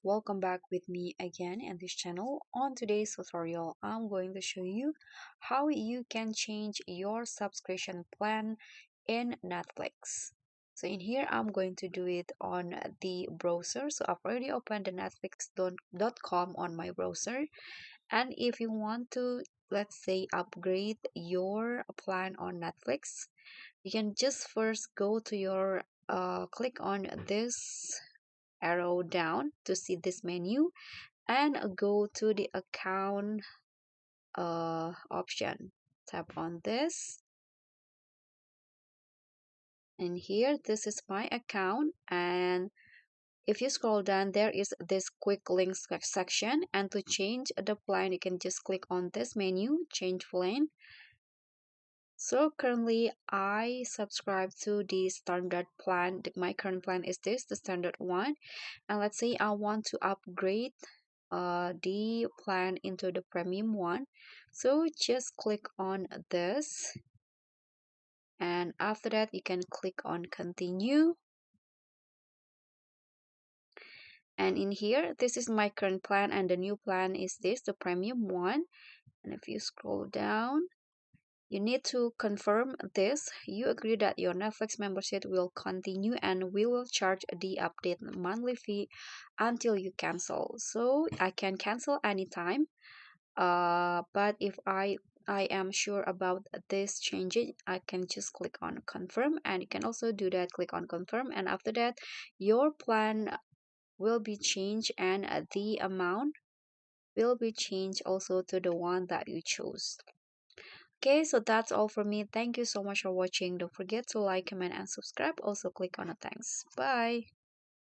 Welcome back with me again in this channel. On today's tutorial, I'm going to show you how you can change your subscription plan in Netflix. So in here, I'm going to do it on the browser. So I've already opened the netflix.com on my browser. And if you want to, let's say, upgrade your plan on Netflix, you can just first go to your click on this arrow down to see this menu and go to the account option. Tap on this, and here this is my account. And if you scroll down, there is this quick links section, and to change the plan you can just click on this menu, change plan. So currently I subscribe to the standard plan. My current plan is this, the standard one. And let's say I want to upgrade the plan into the premium one. So just click on this, and after that you can click on continue. And in here, this is my current plan, and the new plan is this, the premium one. And if you scroll down, you need to confirm this. You agree that your Netflix membership will continue, and we will charge the update monthly fee until you cancel. So I can cancel anytime. But if I am sure about this changing, I can just click on confirm, and you can also do that, click on confirm, and after that your plan will be changed, and the amount will be changed also to the one that you chose. Okay, so that's all for me. Thank you so much for watching. Don't forget to like, comment, and subscribe. Also click on the thanks. Bye.